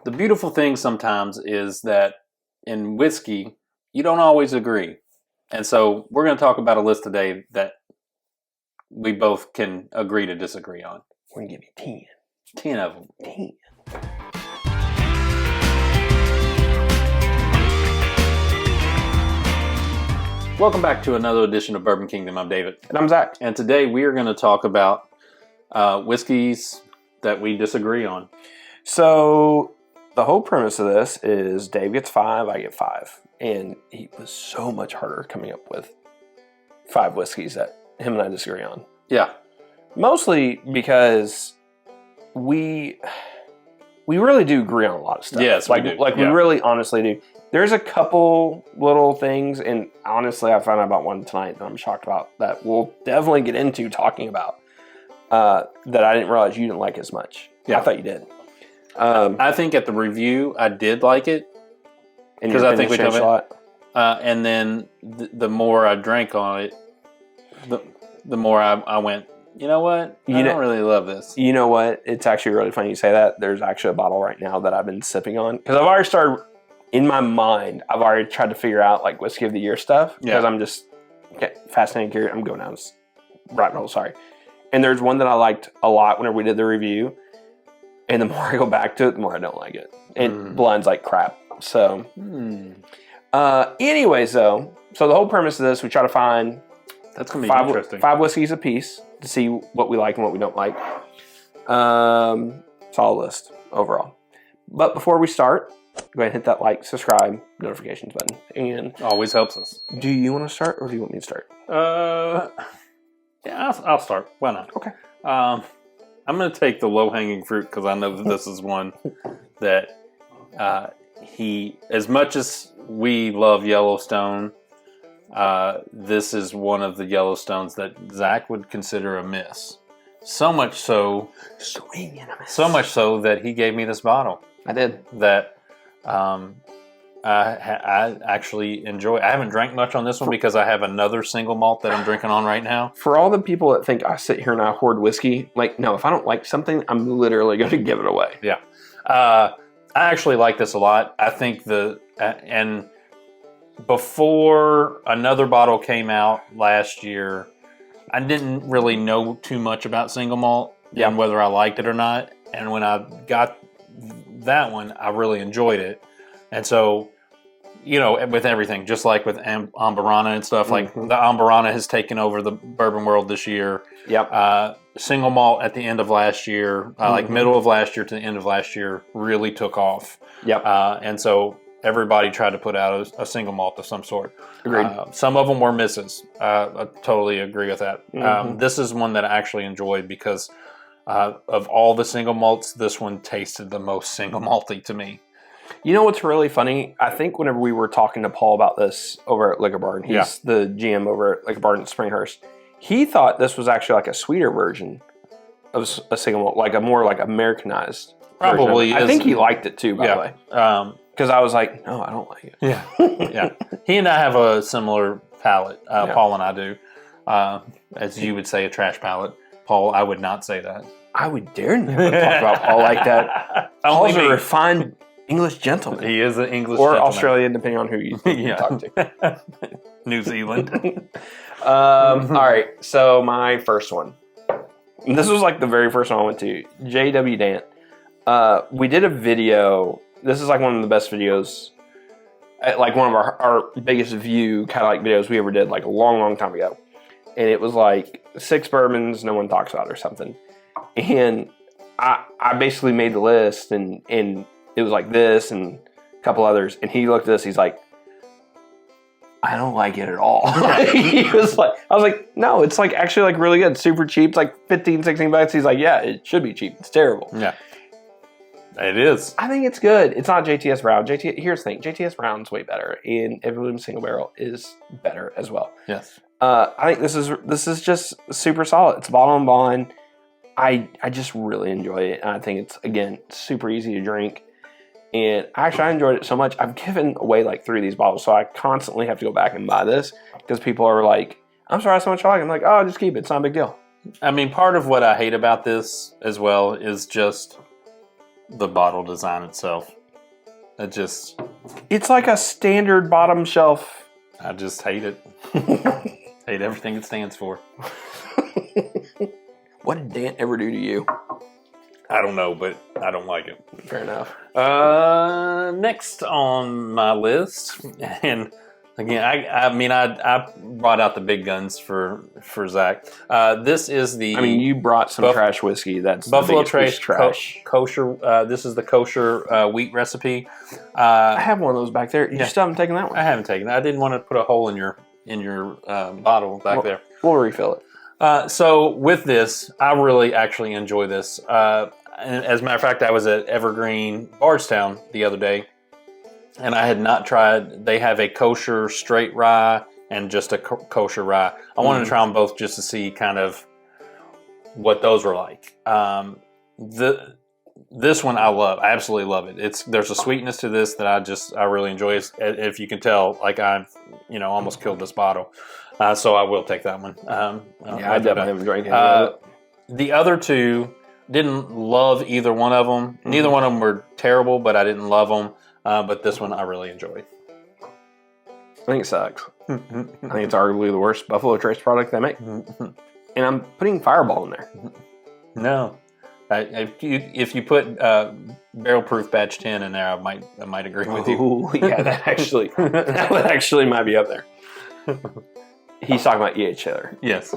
the beautiful thing sometimes is that in whiskey, you don't always agree. And so we're going to talk about a list today that we both can agree to disagree on. We're going to give you 10. 10 of them. 10. Welcome back to another edition of Bourbon Kingdom. I'm David. And I'm Zach. And today we are going to talk about whiskeys that we disagree on. So the whole premise of this is Dave gets 5, I get 5. And it was so much harder coming up with 5 whiskeys that him and I disagree on. Yeah. Mostly because we really do agree on a lot of stuff. Yes, we do. We really honestly do. There's a couple little things, and honestly, I found out about one tonight that I'm shocked about that we'll definitely get into talking about that I didn't realize you didn't like as much. Yeah. I thought you did. I think at the review, I did like it. Because I think we changed a lot. And then the more I drank on it, the more I went, you know what? I don't really love this. You know what? It's actually really funny you say that. There's actually a bottle right now that I've been sipping on. Because I've already started, in my mind, I've already tried to figure out like whiskey of the year stuff. Because I'm just fascinated, curious. I'm going down this rabbit hole, sorry. And there's one that I liked a lot whenever we did the review. And the more I go back to it, the more I don't like it. It blends like crap. So, anyways, though, so the whole premise of this, we try to find that's gonna be interesting. 5 whiskeys a piece to see what we like and what we don't like. Solid list overall. But before we start, go ahead and hit that like, subscribe, notifications button, and always helps us. Do you want to start, or do you want me to start? Yeah, I'll start. Why not? Okay. I'm gonna take the low hanging fruit because I know that this is one that. He, as much as we love Yellowstone, this is one of the Yellowstones that Zach would consider a miss. So much so that he gave me this bottle. I did. That I actually enjoy. I haven't drank much on this one because I have another single malt that I'm drinking on right now. For all the people that think I sit here and I hoard whiskey, like, no, if I don't like something, I'm literally going to give it away. Yeah. I actually like this a lot. I think and before another bottle came out last year, I didn't really know too much about single malt and whether I liked it or not. And when I got that one, I really enjoyed it. And so, you know, with everything, just like with Ambarana and stuff, like the Ambarana has taken over the bourbon world this year. Yep. Single malt at the end of last year, like middle of last year to the end of last year, really took off. Yep. And so everybody tried to put out a single malt of some sort. Agreed. Some of them were misses. I totally agree with that. This is one that I actually enjoyed because of all the single malts, this one tasted the most single malty to me. You know what's really funny? I think whenever we were talking to Paul about this over at Liquor Barn, he's the GM over at Liquor Barn in Springhurst, he thought this was actually like a sweeter version of a single malt, like a more like Americanized Probably version. I think he liked it too, by the way. Because I was like, no, I don't like it. Yeah. Yeah. He and I have a similar palate. Paul and I do. As you would say, a trash palate. Paul, I would not say that. I would dare never talk about Paul like that. Paul's a refined English gentleman. He is an English or gentleman. Australian, depending on who you talk to. New Zealand. All right, so my first one. And this was like the very first one I went to. J.W. Dant. We did a video. This is like one of the best videos. Like one of our biggest view kind of like videos we ever did like a long, long time ago. And it was like 6 bourbons no one talks about or something. And I basically made the list and it was like this and a couple others. And he looked at this, he's like, I don't like it at all. He was like, I was like, no, it's like actually like really good. Super cheap. It's like 15, 16 bucks. He's like, yeah, it should be cheap. It's terrible. Yeah. It is. I think it's good. It's not JTS Brown. Here's the thing. JTS Brown's way better. And Every Bloom Single Barrel is better as well. Yes. I think this is just super solid. It's Bottled-in-Bond. I just really enjoy it. And I think it's, again, super easy to drink. And actually, I enjoyed it so much. I've given away like 3 of these bottles, so I constantly have to go back and buy this because people are like, I'm sorry, so much I like it. I'm like, oh, just keep it. It's not a big deal. I mean, part of what I hate about this as well is just the bottle design itself. It's like a standard bottom shelf. I just hate it. Hate everything it stands for. What did Dant ever do to you? I don't know, but I don't like it. Fair enough. Next on my list, and again, I brought out the big guns for Zach. This is the. You brought some trash whiskey. That's Buffalo the biggest Trace Kosher. This is the Kosher wheat recipe. I have one of those back there. You still haven't taken that one? I haven't taken it. I didn't want to put a hole in your bottle back there. We'll refill it. So with this, I really actually enjoy this. And as a matter of fact, I was at Evergreen Bardstown the other day, and I had not tried. They have a kosher straight rye and just a kosher rye. I wanted to try them both just to see kind of what those were like. This one I love. I absolutely love it. There's a sweetness to this that I really enjoy. If you can tell, like I've almost killed this bottle. So I will take that one. I definitely haven't drank any of it. The other two, didn't love either one of them. Neither one of them were terrible, but I didn't love them. But this one I really enjoyed. I think it sucks. I think it's arguably the worst Buffalo Trace product they make. And I'm putting Fireball in there. No. If you put Barrel Proof Batch 10 in there, I might agree with you. Yeah, that actually might be up there. He's talking about E.H. Taylor. Yes.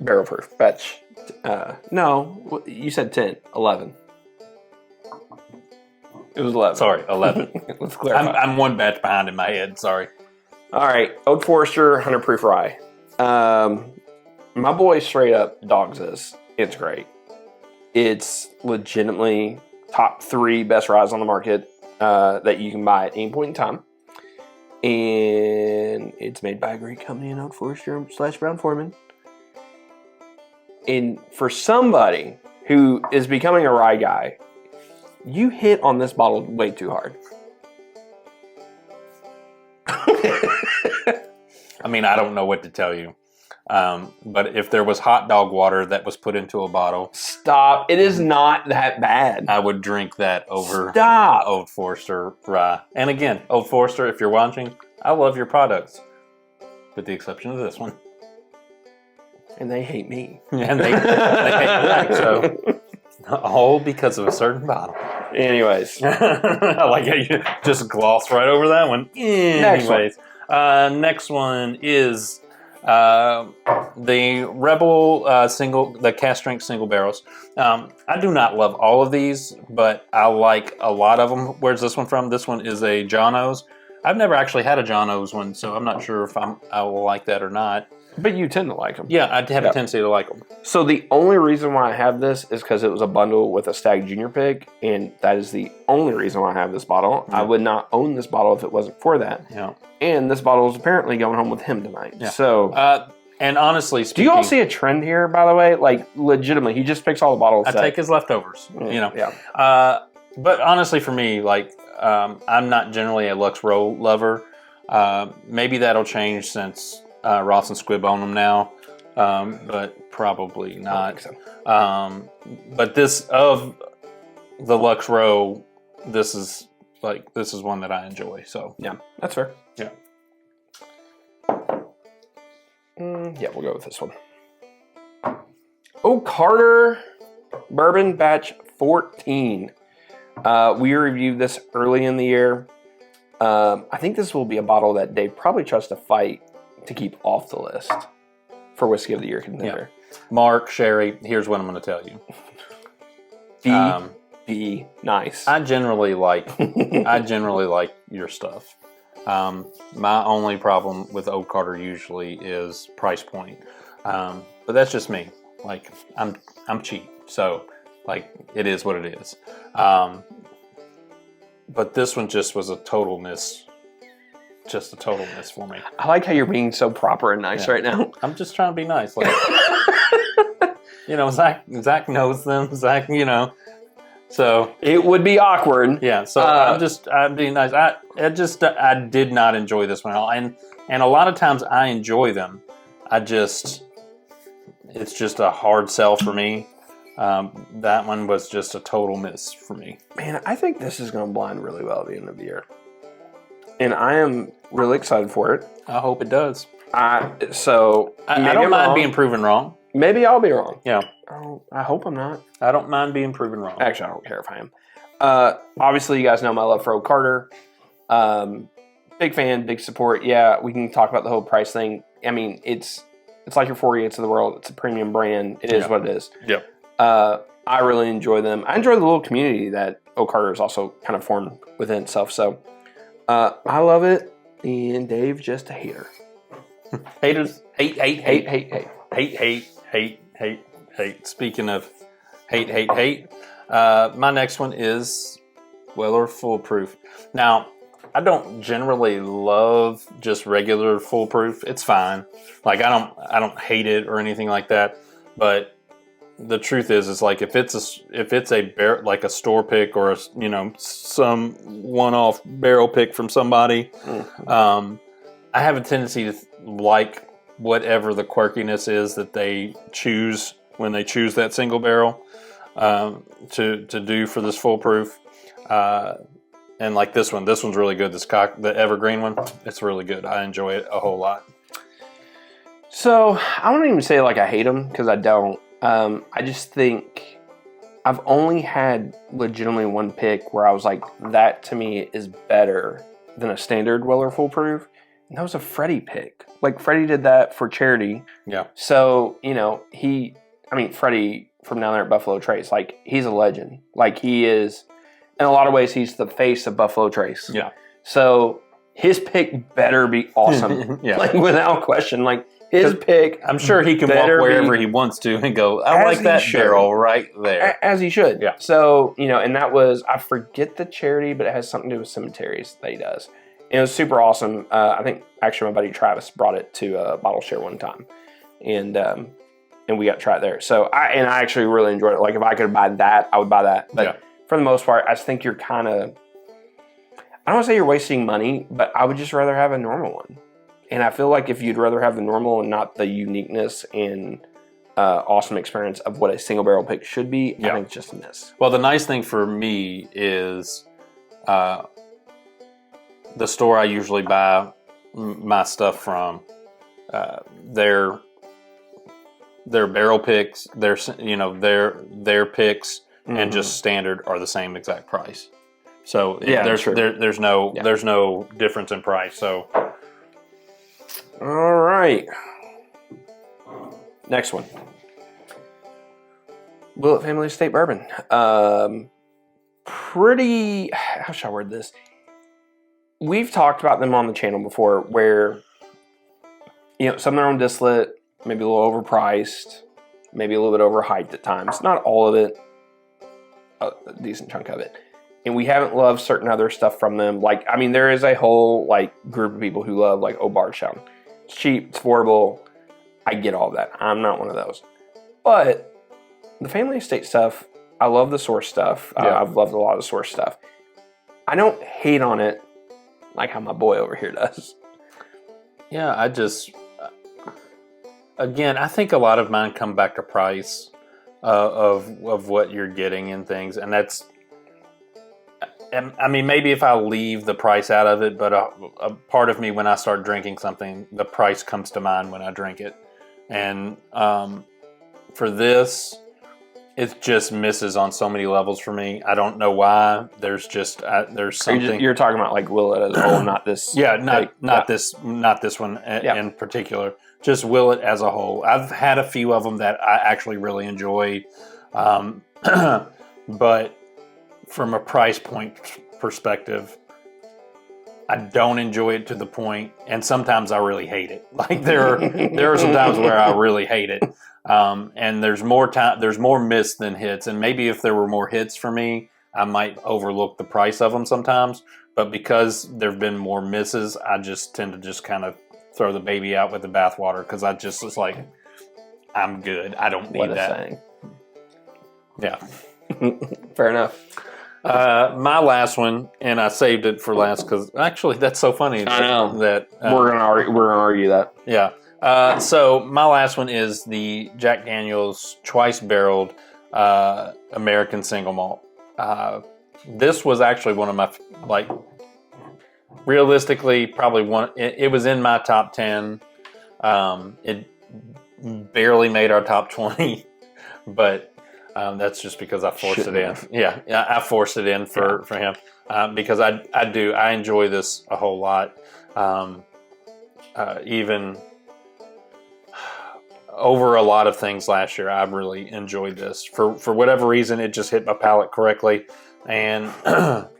Barrel Proof Batch. No, you said 10. 11. It was 11. Sorry, 11. Let's clarify. I'm one batch behind in my head. Sorry. All right. Oak Forester 100 Proof Rye. My boy straight up dogs this. It's great. It's legitimately top 3 best ryes on the market that you can buy at any point in time. And it's made by a great company in Oak Forester / Brown Foreman. And for somebody who is becoming a rye guy, you hit on this bottle way too hard. I don't know what to tell you. But if there was hot dog water that was put into a bottle... Stop. It is not that bad. I would drink that over Old Forester rye. And again, Old Forester, if you're watching, I love your products. With the exception of this one. And they hate me. And they hate Zach, so... All because of a certain bottle. Anyways. I like how you just glossed right over that one. Anyways. Next one is... the Rebel the cask strength single barrels. I do not love all of these, but I like a lot of them. Where's this one from? This one is a John O's. I've never actually had a John O's one, so I'm not sure if I will like that or not. But you tend to like them. Yeah, I have a tendency to like them. So the only reason why I have this is because it was a bundle with a Stag Junior Pig, and that is the only reason why I have this bottle. Yeah. I would not own this bottle if it wasn't for that. Yeah. And this bottle is apparently going home with him tonight. Yeah. So, and honestly speaking, do you all see a trend here? By the way, like legitimately, he just picks all the bottles. I take his leftovers. Yeah. But honestly, for me, like I'm not generally a Lux Row lover. Maybe that'll change since Ross and Squibb own them now, but probably not. So. But this of the Lux Row, this is one that I enjoy. So yeah, that's fair. Yeah. Yeah, we'll go with this one. Oh, Carter Bourbon Batch 14. We reviewed this early in the year. I think this will be a bottle that Dave probably tries to fight to keep off the list for Whiskey of the Year contender. Yeah. Mark, Sherry, here's what I'm going to tell you. Be nice. I generally like your stuff. My only problem with Oak Carter usually is price point. But that's just me. Like I'm cheap, so like it is what it is. But this one just was a total miss. Just a total miss for me. I like how you're being so proper and nice right now. I'm just trying to be nice. Like, Zach knows them. Zach, so it would be awkward. Yeah. So I'm being nice. I did not enjoy this one at all. And a lot of times I enjoy them. It's just a hard sell for me. That one was just a total miss for me. Man, I think this is going to blind really well at the end of the year. And I am really excited for it. I hope it does. I don't mind being proven wrong. Maybe I'll be wrong. Yeah. Oh, I hope I'm not. I don't mind being proven wrong. Actually, I don't care if I am. Obviously, you guys know my love for Old Carter. Big fan, big support. Yeah, we can talk about the whole price thing. I mean, it's like your 48s of the world. It's a premium brand. It is what it is. Yep. I really enjoy them. I enjoy the little community that Old Carter has also kind of formed within itself. So I love it. And Dave's just a hater. Haters, hate. Hate. Speaking of hate. My next one is Weller Foolproof. Now, I don't generally love just regular foolproof. It's fine. Like I don't hate it or anything like that. But the truth is like if it's like a store pick or some one-off barrel pick from somebody, I have a tendency to like whatever the quirkiness is that they choose when they choose that single barrel to do for this foolproof. And like this one's really good. The evergreen one, it's really good. I enjoy it a whole lot. So I wouldn't even say like I hate them because I don't. I just think I've only had legitimately one pick where I was like, that to me is better than a standard Weller Foolproof. And that was a Freddie pick. Like Freddie did that for charity. Yeah. So, Freddie from down there at Buffalo Trace, like he's a legend. Like he is, in a lot of ways, he's the face of Buffalo Trace. Yeah. So his pick better be awesome. Yeah. Like without question. Like his pick. I'm sure he can walk wherever he wants to and go, I like that barrel right there. As he should. Yeah. So, and that was, I forget the charity, but it has something to do with cemeteries that he does. And it was super awesome. I think actually my buddy Travis brought it to Bottle Share one time. And we got to try it there. So I actually really enjoyed it. Like if I could buy that, I would buy that. But for the most part, I just think you're kind of, I don't want to say you're wasting money, but I would just rather have a normal one. And I feel like if you'd rather have the normal and not the uniqueness and awesome experience of what a single barrel pick should be, I think it's just a miss. Well, the nice thing for me is the store I usually buy my stuff from, their barrel picks, their picks, and just standard are the same exact price. So there's no difference in price. So. All right. Next one. Willet Family Estate Bourbon. How should I word this? We've talked about them on the channel before where, some of their own distillate, maybe a little overpriced, maybe a little bit overhyped at times. Not all of it, a decent chunk of it. And we haven't loved certain other stuff from them. Like, there is a whole, group of people who love, Old Bardstown. It's cheap, it's affordable. I get all that. I'm not one of those. But the family estate stuff, I love the source stuff. Yeah. I've loved a lot of the source stuff. I don't hate on it like how my boy over here does. Yeah, I think a lot of mine come back to price of what you're getting and things. And that's, maybe if I leave the price out of it, but a part of me, when I start drinking something, the price comes to mind when I drink it. And for this, it just misses on so many levels for me. I don't know why. There's something. You're talking about Willet as a whole, not this. Yeah, not this one in particular. Just Willet as a whole. I've had a few of them that I actually really enjoy, but from a price point perspective, I don't enjoy it to the point, and sometimes I really hate it. Like there are some times where I really hate it, and there's more miss than hits. And maybe if there were more hits for me, I might overlook the price of them sometimes. But because there've been more misses, I just tend to just kind of throw the baby out with the bathwater because it's like I'm good. I don't need that. Saying. Yeah, fair enough. My last one, and I saved it for last because actually that's so funny. I know that we're gonna argue that. Yeah. So my last one is the Jack Daniel's twice barreled American single malt. This was actually one of my, like, realistically, probably one. It was in my top 10. It barely made our top 20, but that's just because I forced it in. Yeah, I forced it in for him because I enjoy this a whole lot. Even over a lot of things last year, I really enjoyed this. For whatever reason, it just hit my palate correctly. And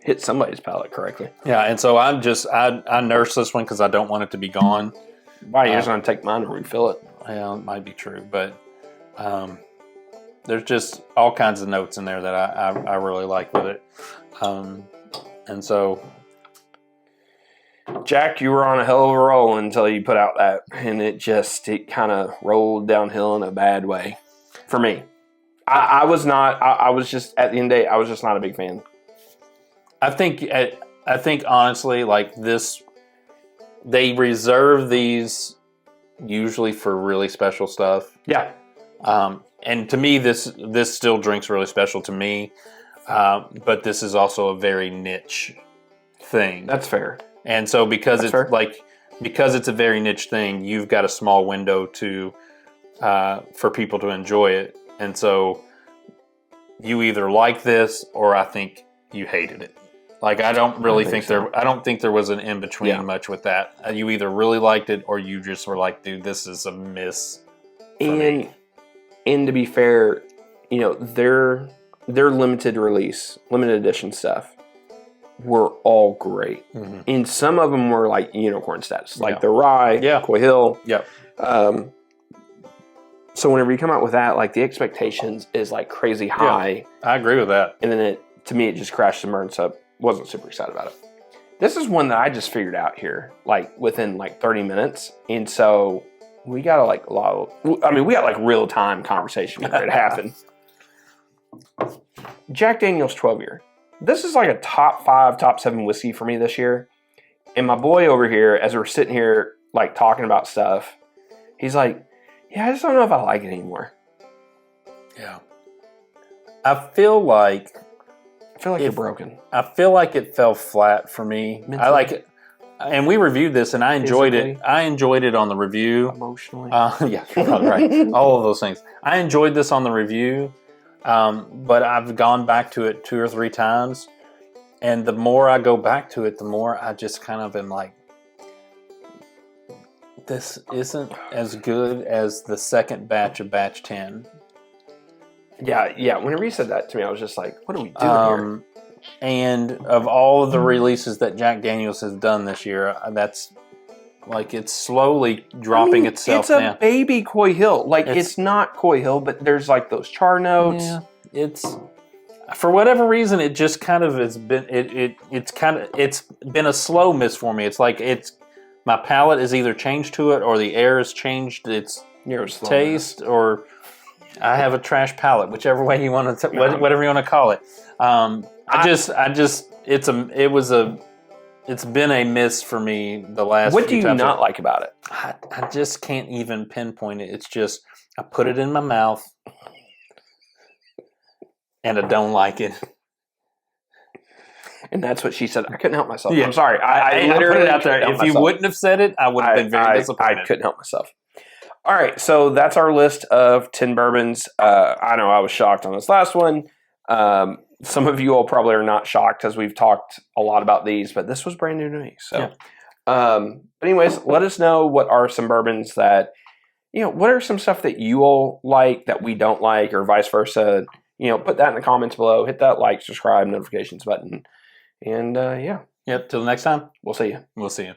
hit somebody's palate correctly. Yeah, and so I nurse this one because I don't want it to be gone. Why, you're just going to take mine and refill it? Well, it might be true, but there's just all kinds of notes in there that I really like with it. And so, Jack, you were on a hell of a roll until you put out that, and it kind of rolled downhill in a bad way for me. I was just, at the end of the day, I was just not a big fan. I think honestly, like this, they reserve these usually for really special stuff. Yeah. And to me, this still drinks really special to me. But this is also a very niche thing. That's fair. And so because it's a very niche thing, you've got a small window for people to enjoy it. And so you either like this or I think you hated it. Like I don't think there was an in between much with that. You either really liked it or you just were like, dude, this is a miss. And to be fair, their limited edition stuff were all great. Mm-hmm. And some of them were like unicorn status, like the Rye, Coy Hill. Yeah. So whenever you come out with that, like the expectations is like crazy high. Yeah, I agree with that. And then to me, it just crashed and burned. So wasn't super excited about it. This is one that I just figured out here, like within like 30 minutes. And so we got we got like real time conversation where it happened. Jack Daniel's 12-year. This is like a top 5, top 7 whiskey for me this year. And my boy over here, as we're sitting here like talking about stuff, he's like, yeah, I just don't know if I like it anymore. Yeah. I feel like you're broken. I feel like it fell flat for me. Mentally. I like it. And we reviewed this and I enjoyed it. I enjoyed it on the review. Emotionally. Yeah, right. All of those things. I enjoyed this on the review. But I've gone back to it 2 or 3 times. And the more I go back to it, the more I just kind of am like, this isn't as good as the second batch of batch 10. Yeah. Whenever you said that to me, I was just like, what are we doing here? And of all of the releases that Jack Daniel's has done this year, that's like it's slowly dropping itself down. It's a baby Coy Hill. Like it's not Coy Hill, but there's like those char notes. Yeah, it's for whatever reason it just kind of has been it's been a slow miss for me. It's like my palate is either changed to it or the air has changed its taste or I have a trash palate, whichever way you want to whatever you want to call it. It's been a miss for me the last What do few you times not like about it? I just can't even pinpoint it. It's just, I put it in my mouth and I don't like it. And that's what she said. I couldn't help myself. Yeah. I'm sorry. I literally put it out there. If you wouldn't have said it, I would have been very disappointed. I couldn't help myself. All right. So that's our list of 10 bourbons. I know I was shocked on this last one. Some of you all probably are not shocked as we've talked a lot about these, but this was brand new to me. So, but anyways, let us know what are some bourbons that, what are some stuff that you all like that we don't like or vice versa. Put that in the comments below. Hit that like, subscribe, notifications button. And Yep. Till next time. We'll see you. We'll see you.